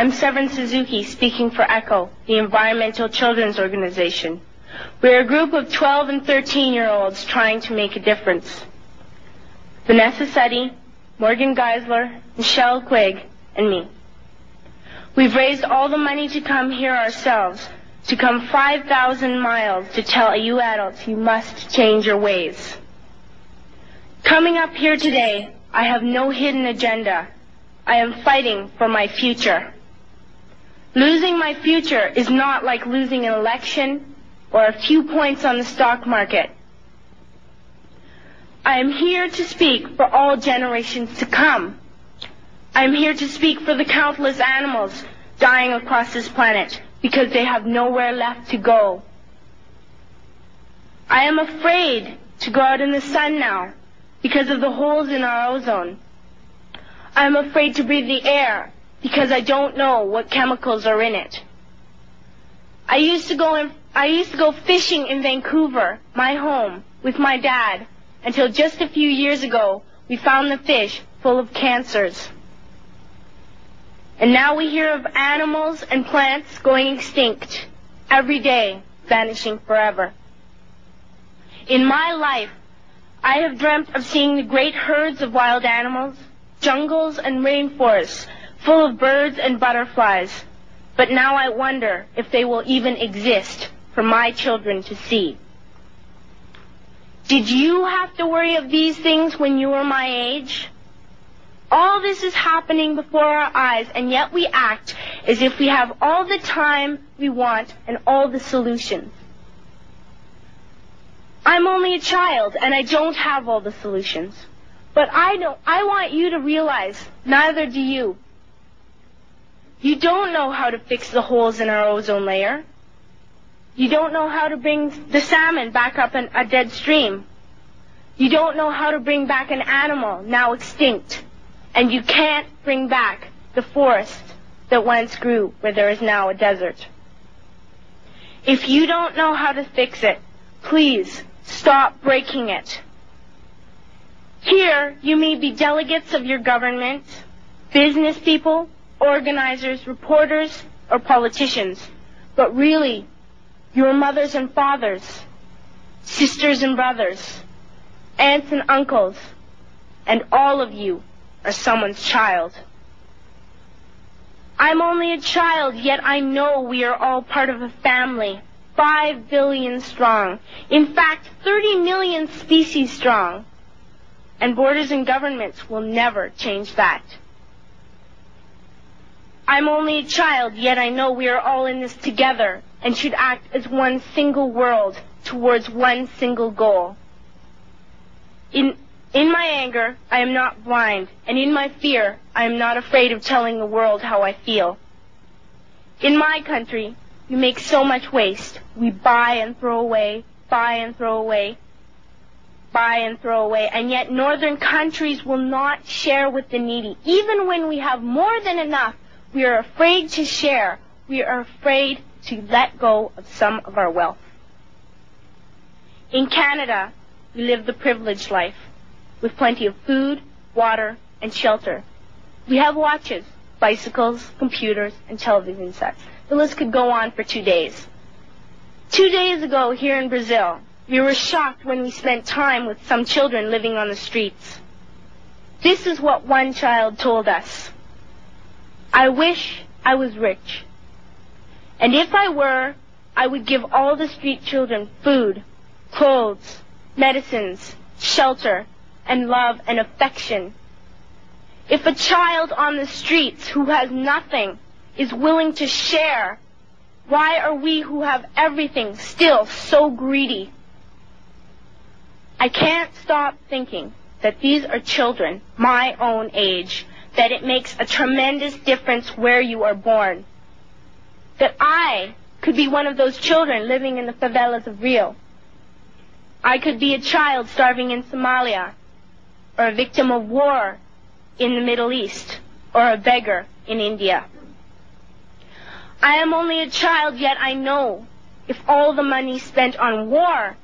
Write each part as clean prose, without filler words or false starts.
I'm Severn Suzuki, speaking for ECHO, the Environmental Children's Organization. We're a group of 12 and 13-year-olds trying to make a difference. Vanessa Suddy, Morgan Geisler, Michelle Quigg, and me. We've raised all the money to come here ourselves, to come 5,000 miles to tell you adults you must change your ways. Coming up here today, I have no hidden agenda. I am fighting for my future. Losing my future is not like losing an election or a few points on the stock market. I am here to speak for all generations to come. I am here to speak for the countless animals dying across this planet because they have nowhere left to go. I am afraid to go out in the sun now because of the holes in our ozone. I am afraid to breathe the air because I don't know what chemicals are in it. I used to go fishing in Vancouver, my home, with my dad, until just a few years ago we found the fish full of cancers. And now we hear of animals and plants going extinct, every day vanishing forever. In my life, I have dreamt of seeing the great herds of wild animals, jungles and rainforests full of birds and butterflies. But now I wonder if they will even exist for my children to see. Did you have to worry of these things when you were my age? All this is happening before our eyes, and yet we act as if we have all the time we want and all the solutions. I'm only a child, and I don't have all the solutions. But I want you to realize, neither do you. You don't know how to fix the holes in our ozone layer. You don't know how to bring the salmon back up in a dead stream. You don't know how to bring back an animal now extinct. And you can't bring back the forest that once grew where there is now a desert. If you don't know how to fix it, please stop breaking it. Here, you may be delegates of your government, business people, organizers, reporters, or politicians, but really, your mothers and fathers, sisters and brothers, aunts and uncles, and all of you are someone's child. I'm only a child, yet I know we are all part of a family, 5 billion strong. In fact, 30 million species strong. And borders and governments will never change that. I'm only a child, yet I know we are all in this together and should act as one single world towards one single goal. In my anger, I am not blind, and in my fear, I am not afraid of telling the world how I feel. In my country, we make so much waste. We buy and throw away, buy and throw away, buy and throw away, and yet northern countries will not share with the needy. Even when we have more than enough, we are afraid to share. We are afraid to let go of some of our wealth. In Canada, we live the privileged life, with plenty of food, water, and shelter. We have watches, bicycles, computers, and television sets. The list could go on for 2 days. 2 days ago, here in Brazil, we were shocked when we spent time with some children living on the streets. This is what one child told us. I wish I was rich. And if I were, I would give all the street children food, clothes, medicines, shelter, and love and affection. If a child on the streets who has nothing is willing to share, why are we who have everything still so greedy? I can't stop thinking that these are children my own age, that it makes a tremendous difference where you are born. That I could be one of those children living in the favelas of Rio. I could be a child starving in Somalia, or a victim of war in the Middle East, or a beggar in India. I am only a child, yet I know if all the money spent on war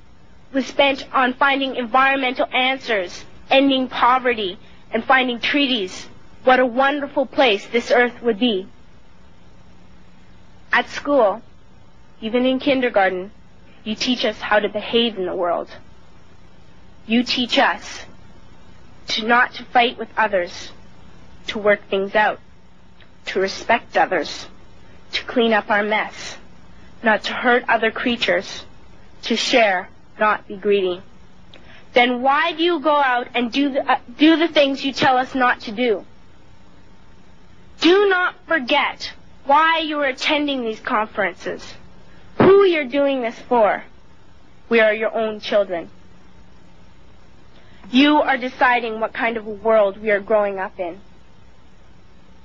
was spent on finding environmental answers, ending poverty, and finding treaties, what a wonderful place this earth would be. At school, even in kindergarten, you teach us how to behave in the world. You teach us not to fight with others, to work things out, to respect others, to clean up our mess, not to hurt other creatures, to share, not be greedy. Then why do you go out and do the things you tell us not to do? Do not forget why you are attending these conferences, who you're doing this for. We are your own children. You are deciding what kind of a world we are growing up in.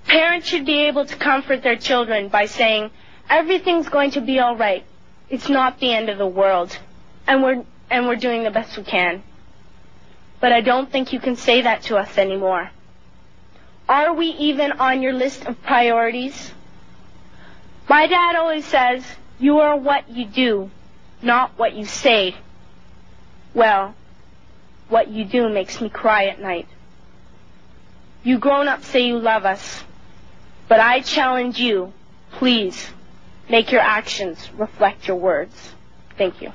Parents should be able to comfort their children by saying, everything's going to be all right. It's not the end of the world, and we're doing the best we can. But I don't think you can say that to us anymore. Are we even on your list of priorities? My dad always says, you are what you do, not what you say. Well, what you do makes me cry at night. You grown-ups say you love us, but I challenge you, please, make your actions reflect your words. Thank you.